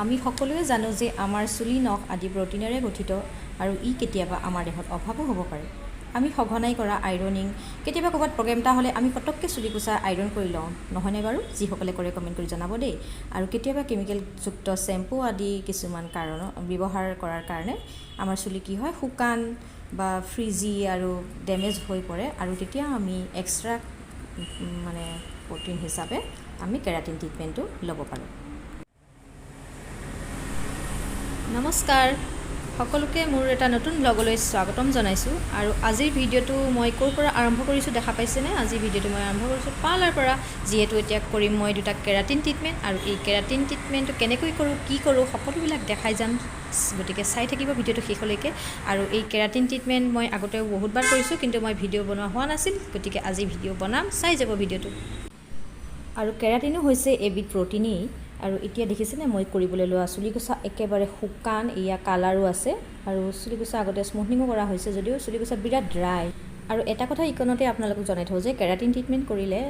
আমি সকলোৱে জানো যে আমাৰ চুলি নখ আদি প্ৰটিনেৰে গঠিত আৰু ই কেতিয়াবা আমাৰ দেহত অভাৱো হ'ব পাৰে। আমি সঘনাই কৰা আইৰনিং, কেতিয়াবা ক'ৰবাত প্ৰগ্ৰেম এটা হ'লে আমি পটককৈ চুলি কোচা আইৰণ কৰি লওঁ, নহয়নে বাৰু? যিসকলে কৰে কমেণ্ট কৰি জনাব দেই। আৰু কেতিয়াবা কেমিকেলযুক্ত শ্বেম্পু আদি কিছুমান কাৰণ ব্যৱহাৰ কৰাৰ কাৰণে আমাৰ চুলি কি হয়, শুকান বা ফ্ৰিজি আৰু ডেমেজ হৈ পৰে, আৰু তেতিয়া আমি এক্সট্ৰা প্ৰটিন হিচাপে আমি কেৰাটিন ট্ৰিটমেণ্টটো ল'ব পাৰোঁ। নমস্কাৰ, সকলোকে মোৰ এটা নতুন ব্লগলৈ স্বাগতম জনাইছোঁ। আৰু আজিৰ ভিডিঅ'টো মই ক'ৰ পৰা আৰম্ভ কৰিছোঁ দেখা পাইছেনে? আজিৰ ভিডিঅ'টো মই আৰম্ভ কৰিছোঁ পাৰ্লাৰ পৰা, যিহেতু এতিয়া কৰিম মই দুটা কেৰাটিন ট্ৰিটমেণ্ট। আৰু এই কেৰাটিন ট্ৰিটমেণ্টটো কেনেকৈ কৰোঁ, কি কৰোঁ, সকলোবিলাক দেখাই যাম। গতিকে চাই থাকিব ভিডিঅ'টো শেষলৈকে। আৰু এই কেৰাটিন ট্ৰিটমেণ্ট মই আগতেও বহুতবাৰ কৰিছোঁ, কিন্তু মই ভিডিঅ' বনোৱা হোৱা নাছিল, গতিকে আজি ভিডিঅ' বনাম, চাই যাব ভিডিঅ'টো। আৰু কেৰাটিনো হৈছে এবিধ প্ৰটিনেই। আৰু এতিয়া দেখিছেনে মই কৰিবলৈ লোৱা চুলি কোচা একেবাৰে শুকান, এয়া কালাৰো আছে। আৰু চুলি কোচা আগতে স্মুথনিঙো কৰা হৈছে, যদিও চুলি কোচা বিৰাট ড্ৰাই। আৰু এটা কথা ইকণতে আপোনালোকক জনাই থওঁ যে কেৰাটিন ট্ৰিটমেণ্ট কৰিলে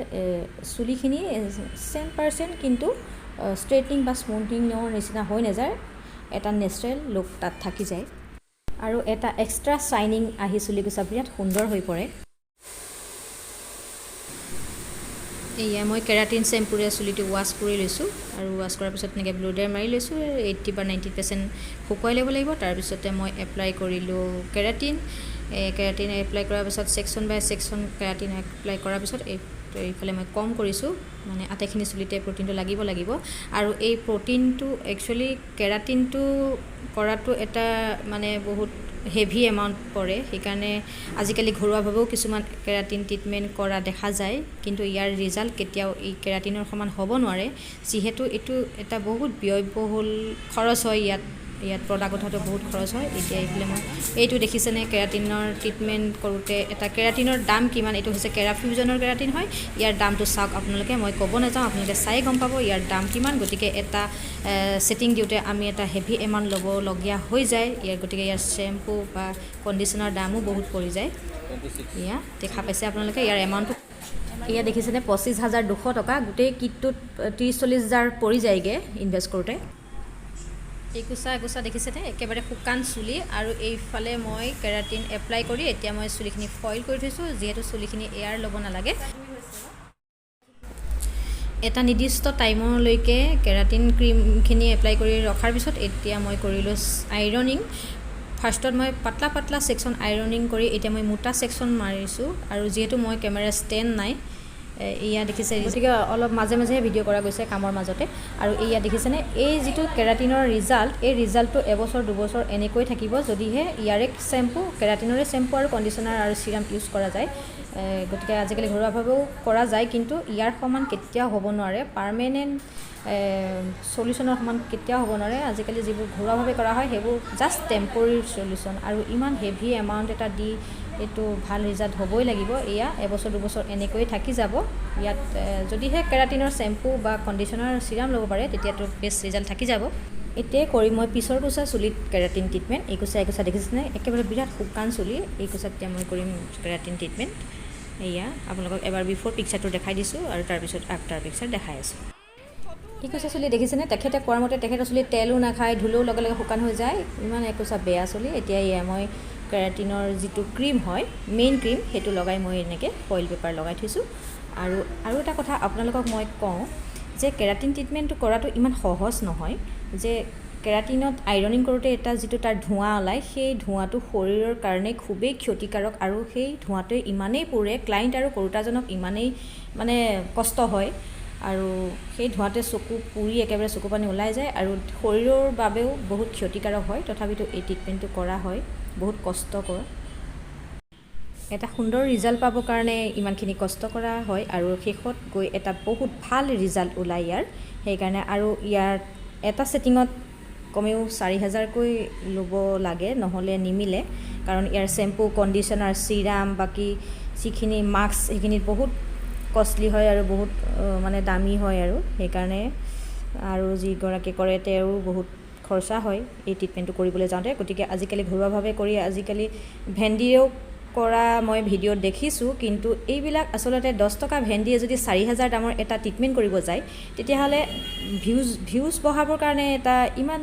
চুলিখিনি 100% কিন্তু ষ্ট্ৰেইটনিং বা স্মুথনিঙৰ নিচিনা হৈ নাযায়, এটা নেচাৰেল লুক তাত থাকি যায়। আৰু এটা এক্সট্ৰা শ্বাইনিং আহি চুলি কোচা বিৰাট সুন্দৰ হৈ পৰে। এয়া মই কেৰাটিন শ্বেম্পুৰে চুলিটো ৱাছ কৰি লৈছোঁ, আৰু ৱাছ কৰাৰ পিছত এনেকৈ ব্লোডাৰ মাৰি লৈছোঁ। 80 বা 90% শুকুৱাই ল'ব লাগিব। তাৰপিছতে মই এপ্লাই কৰিলোঁ কেৰাটিন এপ্লাই কৰাৰ পিছত ছেকশ্যন বাই ছেকশ্যন কেৰাটিন এপ্লাই কৰাৰ পিছত এইফালে মই কম কৰিছোঁ, মানে আটাইখিনি চুলিতে প্ৰটিনটো লাগিব। আৰু এই প্ৰটিনটো একচুৱেলি কেৰাটিনটো কৰাটো এটা বহুত হেভি এমাউণ্ট পৰে, সেইকাৰণে আজিকালি ঘৰুৱাভাৱেও কিছুমান কেৰাটিন ট্ৰিটমেণ্ট কৰা দেখা যায়, কিন্তু ইয়াৰ ৰিজাল্ট কেতিয়াও এই কেৰাটিনৰ সমান হ'ব নোৱাৰে, যিহেতু এইটো এটা বহুত ব্যয়বহুল খৰচ হয়। ইয়াত প্ৰডাক্ট উঠাটো বহুত খৰচ হয়। এতিয়া এইফালে মই এইটো দেখিছেনে, কেৰাটিনৰ ট্ৰিটমেণ্ট কৰোঁতে এটা কেৰাটিনৰ দাম কিমান। এইটো হৈছে কেৰাফিউজনৰ কেৰাটিন হয়। ইয়াৰ দামটো চাওক আপোনালোকে, মই ক'ব নাযাওঁ, আপোনালোকে চাই গম পাব ইয়াৰ দাম কিমান। গতিকে এটা ছেটিং দিওঁতে আমি এটা হেভি এমাউণ্ট ল'বলগীয়া হৈ যায় গতিকে ইয়াৰ শ্বেম্পু বা কণ্ডিশ্যনাৰ দামো বহুত পৰি যায়। এয়া দেখা পাইছে আপোনালোকে ইয়াৰ এমাউণ্টটো। এয়া দেখিছেনে 25,200 টকা, গোটেই কিটটোত 30-40 হাজাৰ পৰি যায়গৈ ইনভেষ্ট কৰোঁতে। একোচা দেখিছেনে, একেবাৰে শুকান চুলি। আৰু এইফালে মই কেৰাটিন এপ্লাই কৰি এতিয়া মই চুলিখিনি ফইল কৰি থৈছোঁ, যিহেতু চুলিখিনি এয়াৰ ল'ব নালাগে। এটা নিৰ্দিষ্ট টাইমলৈকে কেৰাটিন ক্ৰীমখিনি এপ্লাই কৰি ৰখাৰ পিছত এতিয়া মই কৰিলোঁ আইৰনিং। ফাৰ্ষ্টত মই পাতলা ছেকশ্যন আইৰনিং কৰি এতিয়া মই মোটা ছেকশ্যন মাৰিছোঁ। আৰু যিহেতু মই কেমেৰা ষ্টেণ্ড নাই, এয়া দেখিছে, গতিকে অলপ মাজে ভিডিঅ' কৰা গৈছে কামৰ মাজতে। আৰু এয়া দেখিছেনে, এই যিটো কেৰাটিনৰ ৰিজাল্ট, এই ৰিজাল্টটো 1-2 বছৰ এনেকৈ থাকিব, যদিহে ইয়াৰে শ্বেম্পু, কেৰাটিনৰে শ্বেম্পু আৰু কণ্ডিশ্যনাৰ আৰু চিৰাম ইউজ কৰা যায়। গতিকে আজিকালি ঘৰুৱাভাৱেও কৰা যায়, কিন্তু ইয়াৰ সমান কেতিয়াও হ'ব নোৱাৰে, পাৰ্মানেণ্ট চলিউশ্যনৰ সমান কেতিয়াও হ'ব নোৱাৰে। আজিকালি যিবোৰ ঘৰুৱাভাৱে কৰা হয় সেইবোৰ জাষ্ট টেম্পৰেৰী চলিউশ্যন, আৰু ইমান হেভি এমাউণ্ট এটা দি এইটো ভাল ৰিজাল্ট হ'বই লাগিব। এয়া 1-2 বছৰ এনেকৈয়ে থাকি যাব। ইয়াত যদিহে কেৰাটিনৰ শ্বেম্পু বা কণ্ডিশ্যনাৰ চিৰাম ল'ব পাৰে, তেতিয়াতো বেষ্ট ৰিজাল্ট থাকি যাব। এতিয়াই কৰিম মই পিছৰ কোচা চুলিত কেৰাটিন ট্ৰিটমেণ্ট। একোচা দেখিছেনে, একেবাৰে বিৰাট শুকান চুলি। এই কোচাত এতিয়া মই কৰিম কেৰাটিন ট্ৰিটমেণ্ট। এয়া আপোনালোকক এবাৰ বিফ'ৰ পিকচাৰটো দেখাই দিছোঁ, আৰু তাৰপিছত আফটাৰ পিকচাৰ দেখাই আছোঁ। একোচা চুলি দেখিছেনে, তেখেতে কোৱাৰ মতে তেখেতৰ চুলি তেলো নাখায়, ধুলেও লগে শুকান হৈ যায়, ইমান একোচা বেয়া চুলি। এতিয়া এয়া মই কেৰাটিনৰ যিটো ক্ৰীম হয়, মেইন ক্ৰীম, সেইটো লগাই মই এনেকৈ ফইল পেপাৰ লগাই থৈছোঁ। আৰু এটা কথা আপোনালোকক মই কওঁ যে কেৰাটিন ট্ৰিটমেণ্টটো কৰাটো ইমান সহজ নহয়। যে কেৰাটিনত আইৰনিং কৰোঁতে এটা যিটো তাৰ ধোঁৱা ওলায়, সেই ধোঁৱাটো শৰীৰৰ কাৰণে খুবেই ক্ষতিকাৰক, আৰু সেই ধোঁৱাটোৱে ইমানেই পুৰে, ক্লাইণ্ট আৰু কৰোঁতাজনক ইমানেই কষ্ট হয়, আৰু সেই ধোঁৱাতে চকু পুৰি একেবাৰে চকু পানী ওলাই যায়, আৰু শৰীৰৰ বাবেও বহুত ক্ষতিকাৰক হয়। তথাপিতো এই ট্ৰিটমেণ্টটো কৰা হয়, বহুত কষ্টকৰ। এটা সুন্দৰ ৰিজাল্ট পাবৰ কাৰণে ইমানখিনি কষ্ট কৰা হয়, আৰু শেষত গৈ এটা বহুত ভাল ৰিজাল্ট ওলায় ইয়াৰ। সেইকাৰণে আৰু ইয়াৰ এটা ছেটিঙত কমেও 4,000কৈ ল'ব লাগে, নহ'লে নিমিলে। কাৰণ ইয়াৰ শ্বেম্পু, কণ্ডিশ্যনাৰ, চিৰাম, বাকী যিখিনি মাস্ক, সেইখিনিত বহুত কষ্টলি হয় আৰু বহুত দামী হয়, আৰু সেইকাৰণে আৰু যিগৰাকী কৰে তেওঁৰো বহুত খৰচা হয় এই ট্ৰিটমেণ্টটো কৰিবলৈ যাওঁতে। গতিকে আজিকালি ঘৰুৱাভাৱে কৰি আজিকালি ভেন্দিৰেও কৰা মই ভিডিঅ'ত দেখিছোঁ, কিন্তু এইবিলাক আচলতে 10 টকা ভেন্দিয়ে যদি 4000 দামৰ এটা ট্ৰিটমেণ্ট কৰিব যায়, তেতিয়াহ'লে ভিউজ বঢ়াবৰ কাৰণে এটা ইমান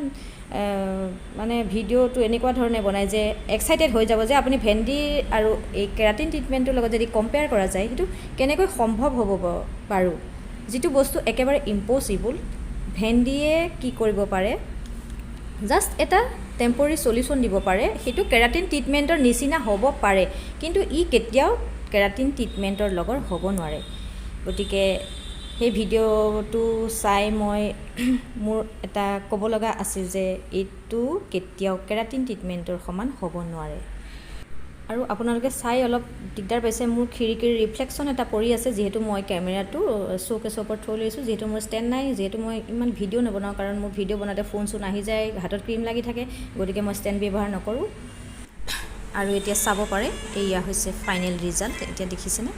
মানে ভিডিঅ'টো এনেকুৱা ধৰণে বনায় যে এক্সাইটেড হৈ যাব যে আপুনি ভেন্দি আৰু এই কেৰাটিন ট্ৰিটমেণ্টৰ লগত যদি কম্পেয়াৰ কৰা যায়, সেইটো কেনেকৈ সম্ভৱ হ'ব বাৰু, যিটো বস্তু একেবাৰে ইম্পচিবল। ভেন্দিয়ে কি কৰিব পাৰে, জাষ্ট এটা টেম্পৰৰী সলিউশ্যন দিব পাৰে, সেইটো কেৰাটিন ট্ৰিটমেণ্টৰ নিচিনা হ'ব পাৰে, কিন্তু ই কেতিয়াও কেৰাটিন ট্ৰিটমেণ্টৰ লগত হ'ব নোৱাৰে। গতিকে সেই ভিডিঅ'টো চাই মই মোৰ এটা ক'ব লগা আছিল যে এইটো কেতিয়াও কেৰাটিন ট্ৰিটমেণ্টৰ সমান হ'ব নোৱাৰে। আৰু আপোনালোকে চাই অলপ দিগদাৰ পাইছে, মোৰ খিৰিকীৰ ৰিফ্লেকশ্যন এটা পৰি আছে, যিহেতু মই কেমেৰাটো শ্ব'কেছৰ ওপৰত থৈ লৈছোঁ, যিহেতু মোৰ ষ্টেণ্ড নাই, যিহেতু মই ইমান ভিডিঅ' নবনাওঁ, কাৰণ মোৰ ভিডিঅ' বনাওঁতে ফোন চোন আহি যায়, হাতত ক্ৰীম লাগি থাকে, গতিকে মই ষ্টেণ্ড ব্যৱহাৰ নকৰোঁ। আৰু এতিয়া চাব পাৰে, এয়া হৈছে ফাইনেল ৰিজাল্ট। এতিয়া দেখিছেনে,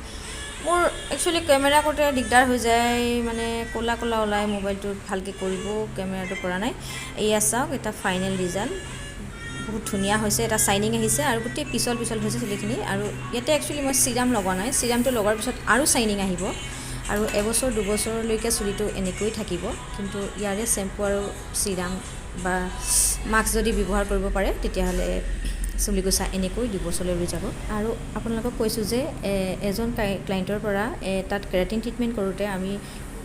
মোৰ একচুৱেলি কেমেৰা কৰোঁতে দিগদাৰ হৈ যায়, মানে ক'লা ক'লা ওলাই, মোবাইলটোত ভালকৈ কৰিব কেমেৰাটো পৰা নাই। এয়া চাওক, এটা ফাইনেল ৰিজাল্ট, বহুত ধুনীয়া হৈছে, এটা চাইনিং আহিছে আৰু গোটেই পিছল হৈছে চুলিখিনি। আৰু ইয়াতে একচুৱেলি মই চিৰাম লগোৱা নাই, চিৰামটো লগোৱাৰ পিছত আৰু চাইনিং আহিব, আৰু 1 বছৰ 2 বছৰলৈকে চুলিটো এনেকৈ থাকিব। কিন্তু ইয়াৰে শ্বেম্পু আৰু চিৰাম বা মাস্ক যদি ব্যৱহাৰ কৰিব পাৰে, তেতিয়াহ'লে চুলিকোছা এনেকৈ 2 বছৰলৈ ৰৈ যাব। আৰু আপোনালোকক কৈছোঁ যে এজন ক্লাইণ্টৰ পৰা তাত কেৰাটিন ট্ৰিটমেণ্ট কৰোঁতে আমি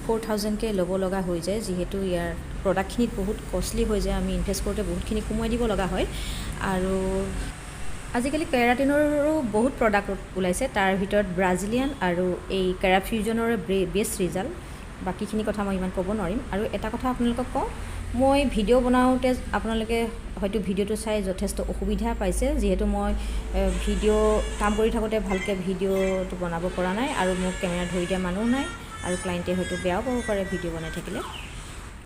4000কৈ ল'ব লগা হৈ যায়, যিহেতু ইয়াৰ প্ৰডাক্টখিনিত বহুত কষ্টলি হৈ যায়, আমি ইনভেষ্ট কৰোঁতে বহুতখিনি সোমাই দিব লগা হয়। আৰু আজিকালি কেৰাটিনৰো বহুত প্ৰডাক্ট ওলাইছে, তাৰ ভিতৰত ব্ৰাজিলিয়ান আৰু এই কেৰাফিউজনৰে বেষ্ট ৰিজাল্ট। বাকীখিনি কথা মই ইমান ক'ব নোৱাৰিম। আৰু এটা কথা আপোনালোকক কওঁ, মই ভিডিঅ' বনাওঁতে আপোনালোকে হয়তো ভিডিঅ'টো চাই যথেষ্ট অসুবিধা পাইছে, যিহেতু মই ভিডিঅ' কাম কৰি থাকোঁতে ভালকৈ ভিডিঅ'টো বনাব পৰা নাই, আৰু মোক কেমেৰা ধৰি দিয়া মানুহ নাই, আৰু ক্লাইণ্টে হয়তো বেয়াও পাব পাৰে ভিডিঅ' বনাই থাকিলে।